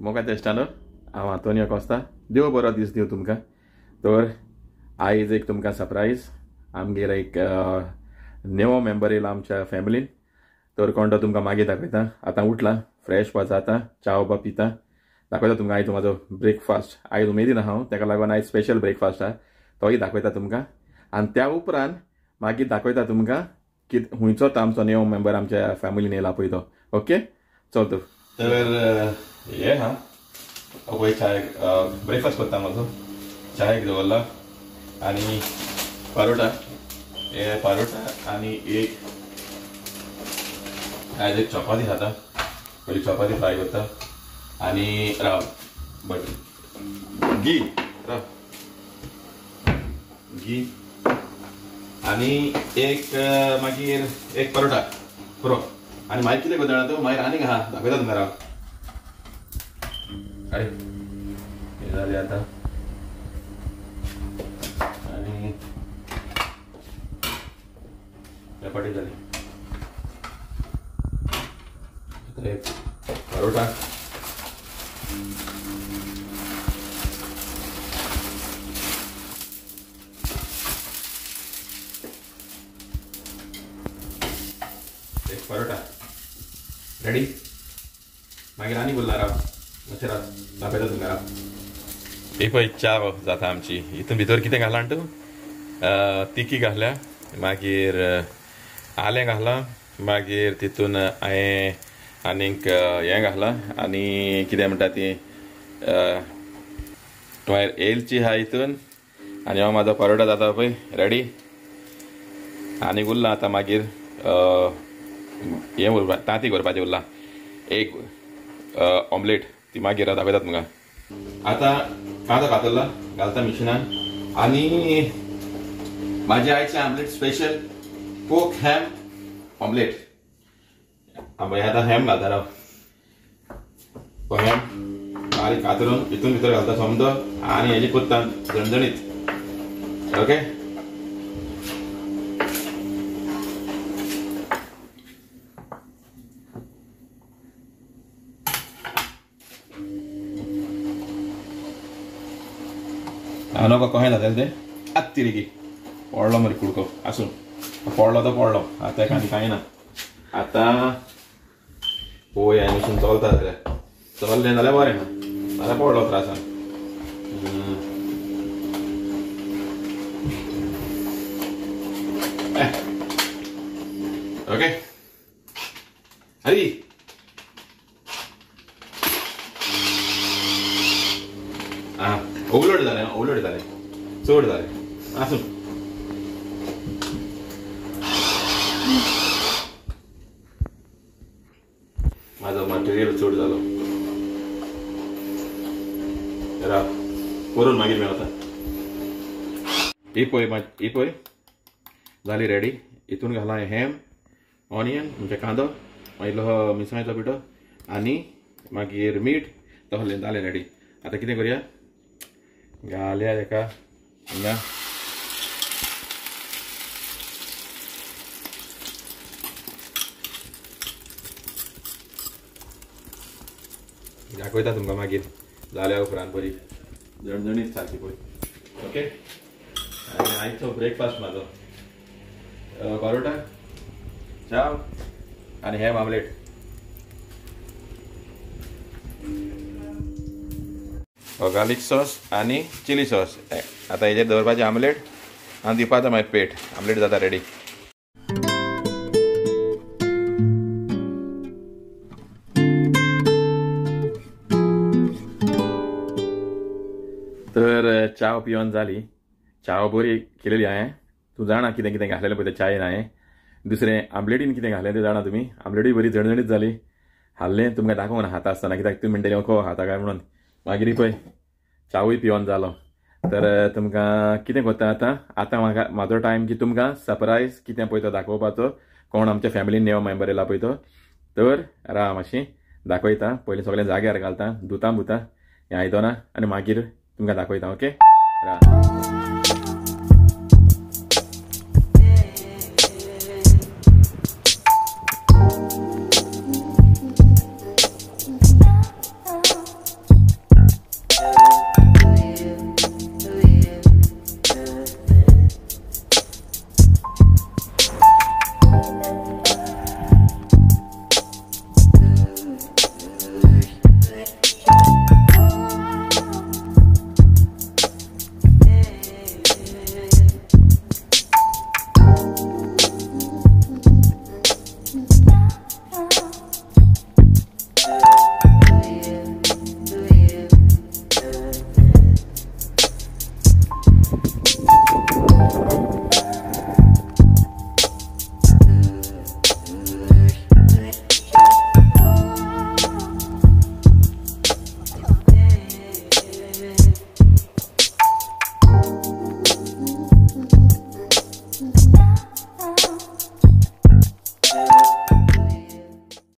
मोगा तेस्टानो हांव आंतोनियो कोस्ता देव बरो दीस दिव तुमकां. तर आयज एक तुमकां सरप्राईज आमगेर एक नेवो मेंबर येयला आमच्या फॅमिलीन. तर कोण तो तुमकां मागीर दाखयता. आतां उठला फ्रेश वच आतां च्या बा पिता दाखयता तुमकां. आयज म्हाजो ब्रेकफास्ट आयज उमेदीन हांव ताका लागून आयज स्पेशल ब्रेकफास्ट आहा तोय दाखयता तुमकां. आनी त्या उपरांत मागीर दाखयता तुमकां की हुंयचो तो आमचो नेवो मेंबर आमच्या फॅमिलीन येयला पळय तो. ओके चल तर हे हा पळय चाय ब्रेकफास्ट करता म्हाजो. चायेक दवरला आनी पारोटा हे पारोटा आनी एक आयज एक चपाती खाता. पयली चपाती फ्राय करता आनी राव बट घी राव घी आनी एक मागीर एक परोटा पुरो आनी मागीर कितें करता जाणा तूं मागीर आनीक आहा दाखयता तुमकां. राव अरे हे जालें आतां आनी चपाती जाली. आतां एक परोटा एक परोटा रेडी. मागीर आनी बोलला राव अशें राव दाखयता तुमकां. राव ही पळय च्या जाता आमची. हितून भितर कितें घाला तूं तिकी घातल्या मागीर आलें घातलां मागीर तितून हांवें आनीक हें घातलां आनी कितें म्हणटा ती मागीर एलची आहा हितून आनी हो म्हाजो परोटा जाता पळय रेडी. आनीक उरलां आतां मागीर हें तांती करपाचें उरलां एक ऑमलेट ती मागीर दाखयता तुमकां. आतां कांदो घातला घालता मिशिनान आनी म्हाजे आयचे ऑमलेट स्पेशल पोक हॅम ऑमलेट. आतां हॅम घालता राव हॅम बारीक कातरून हितून भितर घालता समजो आनी हेजी कोत्ता झणझणीत. ओके नका कहें जातलें तें आत तिरिगी पडलो मरे कुडको आसूं पडलो तो पडलो. आतां एका कांय ना. आतां पळोवया मशीन चलता जाल्यार चललें जाल्यार बरें ना जाल्यार पडलो त्रासान. ओके हरी आं ओवलोड जालें चड जालें आसूं. म्हाजो मटेरियल चड जालो राव करून मागीर मेळटा. ही पळय जाली रेडी. हितून घाला हॅम ऑनियन म्हणजे कांदो मागीर मिरसांगेचो पिठो आनी मागीर मीठ तसलें जालें रेडी. आतां कितें करया घालया हेका हिंगा दाखयता तुमकां मागीर जाल्या उपरांत बरी झणझणीत सारकी पळय. ओके आनी आयचो ब्रेकफास्ट म्हाजो परोटा चाव आनी हॅम ऑमलेट. गार्लिक सॉस आनी चिली सॉस. आतां हेजेर दवरपाचें ऑमलेट आनी दिवपाचो मागीर पेट ऑमलेट जाता रेडी. तर चाव पिवन जाली. चाव बरी केलेली हांवें. तूं जाणा कितें कितें घातलेलें पळय तें चायेन हांवें. दुसरें आमलेटीन कितें घातलें तें जाणा तुमी. आमलेटूय बरी झणझणीत जाली. हाल्लें तुमकां दाखोवंक ना खाता आसतना कित्याक तुमी म्हणटले खो खाता काय म्हणून. मागीर पळय चावूय पिवन जालो. तर तुमकां कितें करता आतां म्हाजो टायम की तुमकां सरप्रायज कितें पळय तो दाखोवपाचो. कोण आमच्या फॅमिलीन नेवो मेंबर येयला पळय तो. तर राव मातशी दाखयता. पयलीं सगळें जाग्यार घालता धुता हें आयदनां आनी मागीर तुमकां दाखयता. ओके राव